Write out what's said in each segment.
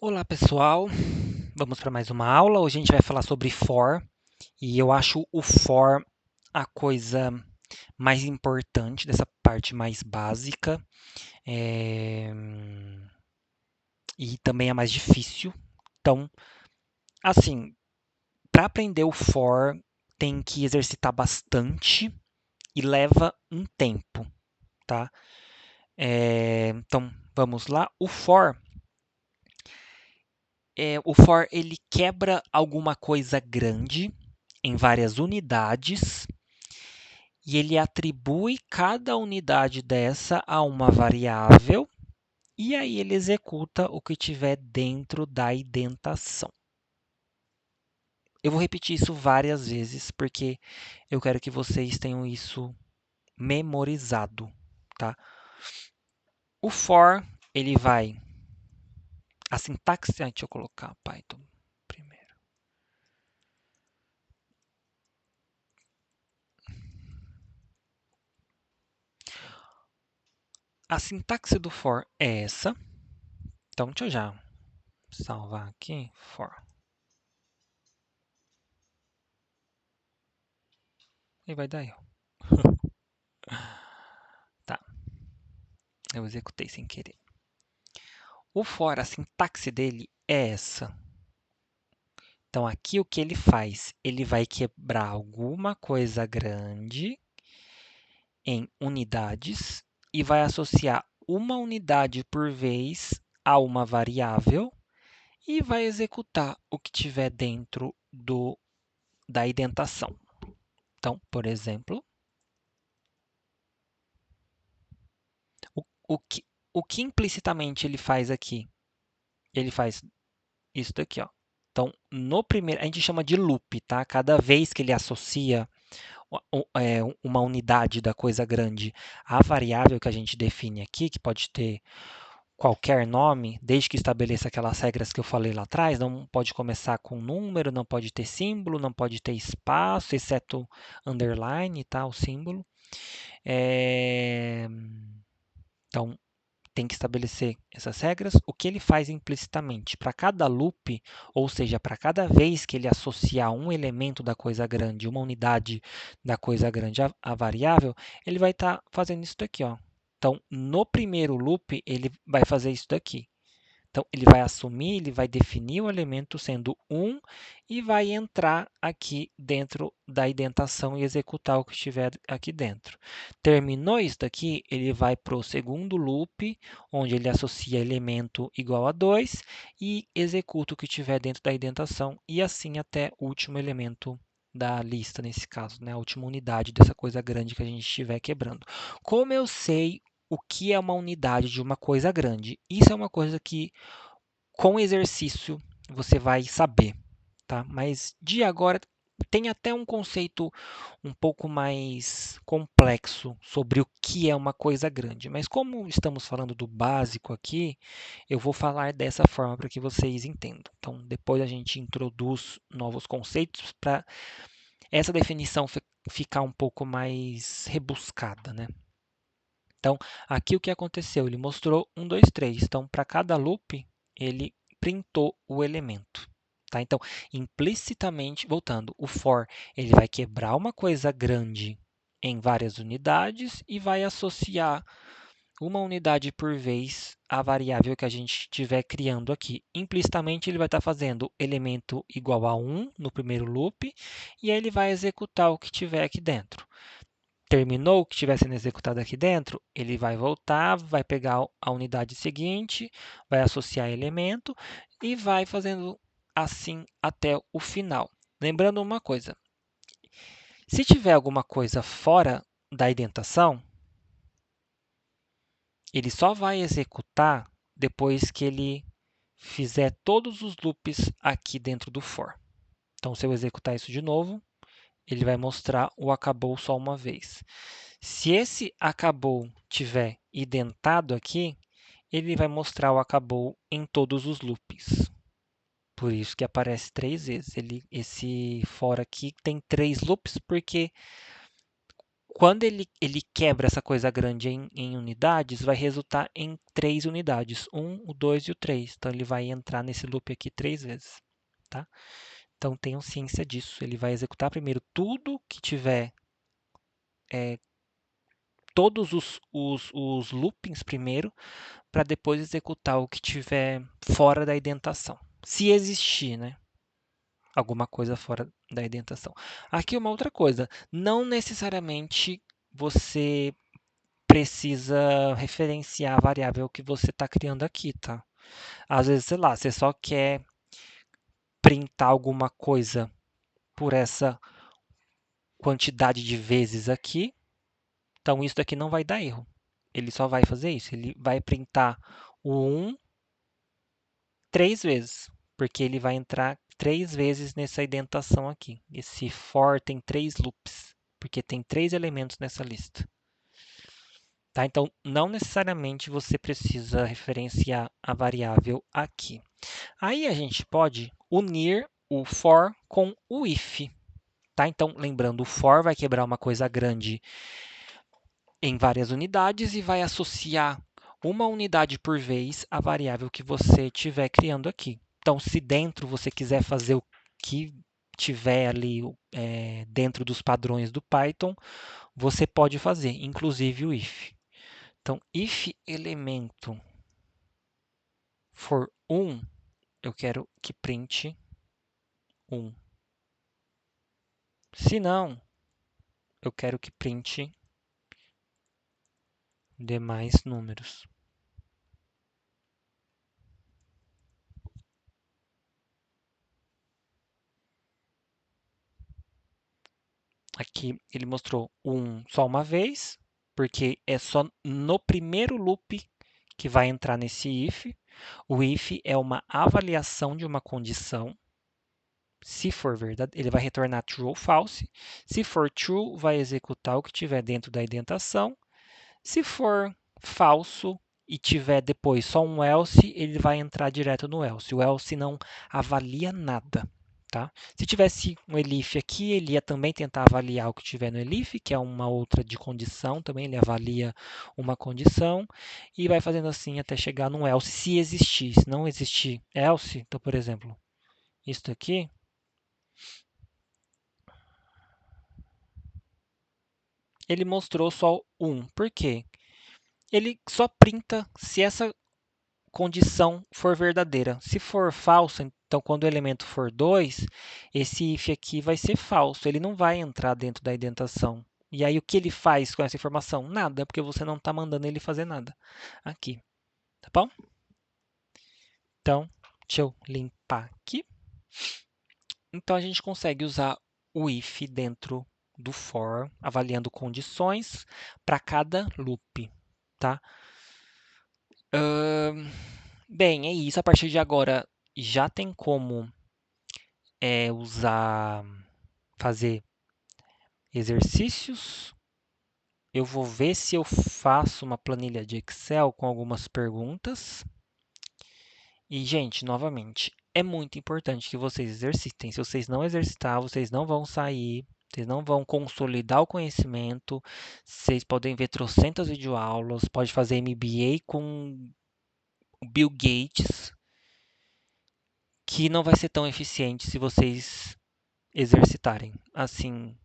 Olá pessoal, vamos para mais uma aula. Hoje a gente vai falar sobre for e eu acho o for a coisa mais importante dessa parte mais básica e também a mais difícil. Então, assim, para aprender o for tem que exercitar bastante e leva um tempo, tá? Então, vamos lá. O for ele quebra alguma coisa grande em várias unidades e ele atribui cada unidade dessa a uma variável e aí ele executa o que tiver dentro da indentação. Eu vou repetir isso várias vezes porque eu quero que vocês tenham isso memorizado, tá? O for, ele vai... A sintaxe... deixa eu colocar Python primeiro. A sintaxe do for é essa. Então, deixa eu já salvar aqui. For. E vai dar erro. Tá, eu executei sem querer. O for, a sintaxe dele é essa. Então, aqui o que ele faz? Ele vai quebrar alguma coisa grande em unidades e vai associar uma unidade por vez a uma variável e vai executar o que tiver dentro da indentação. Então, por exemplo, o, o, que, o que implicitamente ele faz aqui? Ele faz isso daqui, ó. Então, no primeiro, a gente chama de loop, tá? Cada vez que ele associa uma unidade da coisa grande à variável que a gente define aqui, que pode ter qualquer nome, desde que estabeleça aquelas regras que eu falei lá atrás, não pode começar com número, não pode ter símbolo, não pode ter espaço, exceto underline, tá? O símbolo. Então, tem que estabelecer essas regras. O que ele faz implicitamente? Para cada loop, ou seja, para cada vez que ele associar um elemento da coisa grande, uma unidade da coisa grande à variável, ele vai estar fazendo isso daqui, ó. Então, no primeiro loop, ele vai fazer isso daqui. Então, ele vai assumir, ele vai definir o elemento sendo 1 e vai entrar aqui dentro da indentação e executar o que estiver aqui dentro. Terminou isso daqui, ele vai para o segundo loop, onde ele associa elemento igual a 2 e executa o que estiver dentro da indentação e assim até o último elemento da lista, nesse caso, né? A última unidade dessa coisa grande que a gente estiver quebrando. Como eu sei o que é uma unidade de uma coisa grande? Isso é uma coisa que, com exercício, você vai saber, tá? Mas de agora tem até um conceito um pouco mais complexo sobre o que é uma coisa grande. Mas como estamos falando do básico aqui, eu vou falar dessa forma para que vocês entendam. Então, depois a gente introduz novos conceitos para essa definição ficar um pouco mais rebuscada, né? Então, aqui o que aconteceu? Ele mostrou 1, 2, 3. Então, para cada loop, ele printou o elemento. Tá? Então, implicitamente, voltando, o for ele vai quebrar uma coisa grande em várias unidades e vai associar uma unidade por vez à variável que a gente estiver criando aqui. Implicitamente, ele vai estar fazendo elemento igual a 1 no primeiro loop e aí ele vai executar o que tiver aqui dentro. Terminou o que estiver sendo executado aqui dentro, ele vai voltar, vai pegar a unidade seguinte, vai associar elemento e vai fazendo assim até o final. Lembrando uma coisa, se tiver alguma coisa fora da indentação, ele só vai executar depois que ele fizer todos os loops aqui dentro do for. Então, se eu executar isso de novo, ele vai mostrar o acabou só uma vez. Se esse acabou tiver identado aqui, ele vai mostrar o acabou em todos os loops. Por isso que aparece 3 vezes. Esse for aqui tem 3 loops, porque Quando ele quebra essa coisa grande em unidades, vai resultar em 3 unidades, 1, o 2 e o 3. Então, ele vai entrar nesse loop aqui 3 vezes. Tá? Então, tenham ciência disso. Ele vai executar primeiro tudo que tiver, todos os loopings primeiro, para depois executar o que tiver fora da indentação. Se existir, né? Alguma coisa fora da indentação. Aqui uma outra coisa. Não necessariamente você precisa referenciar a variável que você está criando aqui, tá? Às vezes, sei lá, você só quer printar alguma coisa por essa quantidade de vezes aqui, então isso daqui não vai dar erro. Ele só vai fazer isso, ele vai printar o 1 3 vezes, porque ele vai entrar 3 vezes nessa indentação aqui. Esse for tem 3 loops, porque tem 3 elementos nessa lista. Tá? Então, não necessariamente você precisa referenciar a variável aqui. Aí a gente pode unir o for com o if. Tá? Então, lembrando, o for vai quebrar uma coisa grande em várias unidades e vai associar uma unidade por vez à variável que você estiver criando aqui. Então, se dentro você quiser fazer o que tiver ali dentro dos padrões do Python, você pode fazer, inclusive o if. Então, if elemento for 1, eu quero que print 1. Se não, eu quero que print demais números. Aqui ele mostrou 1 só uma vez, porque é só no primeiro loop que vai entrar nesse if. O if é uma avaliação de uma condição. Se for verdade, ele vai retornar true ou false. Se for true, vai executar o que tiver dentro da indentação. Se for falso e tiver depois só um else, ele vai entrar direto no else. O else não avalia nada. Tá? Se tivesse um elif aqui, ele ia também tentar avaliar o que tiver no elif, que é uma outra de condição também, ele avalia uma condição e vai fazendo assim até chegar no else, se existir. Se não existir else, então, por exemplo, isso aqui, ele mostrou só 1. Por quê? Ele só printa se essa condição for verdadeira. Se for falsa, então quando o elemento for 2, esse if aqui vai ser falso, ele não vai entrar dentro da indentação. E aí o que ele faz com essa informação? Nada, porque você não está mandando ele fazer nada aqui. Tá bom? Então, deixa eu limpar aqui. Então a gente consegue usar o if dentro do for, avaliando condições para cada loop. Tá? Bem, é isso. A partir de agora já tem como fazer exercícios. Eu vou ver se eu faço uma planilha de Excel com algumas perguntas. E, gente, novamente, é muito importante que vocês exercitem. Se vocês não exercitar, vocês não vão sair, vocês não vão consolidar o conhecimento. Vocês podem ver trocentas videoaulas, pode fazer MBA com o Bill Gates, que não vai ser tão eficiente se vocês exercitarem. Assim,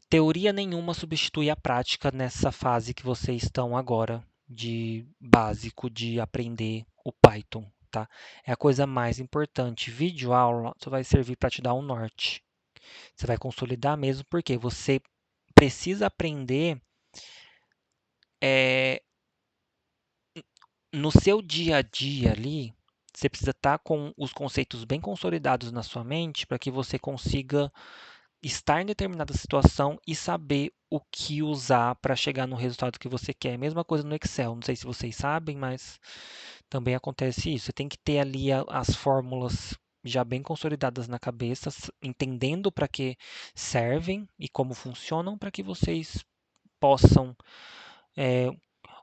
teoria nenhuma substitui a prática nessa fase que vocês estão agora de básico de aprender o Python, tá? É a coisa mais importante. Vídeo aula só vai servir para te dar um norte. Você vai consolidar mesmo porque você precisa aprender no seu dia a dia ali. Você precisa estar com os conceitos bem consolidados na sua mente para que você consiga estar em determinada situação e saber o que usar para chegar no resultado que você quer. Mesma coisa no Excel, não sei se vocês sabem, mas também acontece isso. Você tem que ter ali as fórmulas já bem consolidadas na cabeça, entendendo para que servem e como funcionam, para que vocês possam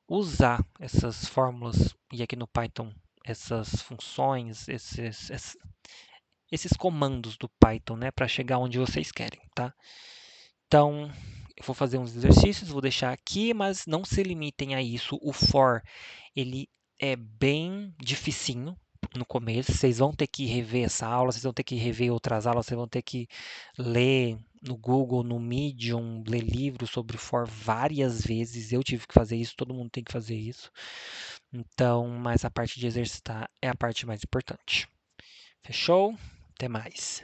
usar essas fórmulas e aqui no Python essas funções, esses comandos do Python, né, para chegar onde vocês querem, tá? Então, eu vou fazer uns exercícios, vou deixar aqui, mas não se limitem a isso. O for, ele é bem dificinho no começo. Vocês vão ter que rever essa aula, vocês vão ter que rever outras aulas, vocês vão ter que ler no Google, no Medium, ler livros sobre for várias vezes. Eu tive que fazer isso, todo mundo tem que fazer isso. Então, mas a parte de exercitar é a parte mais importante. Fechou? Até mais.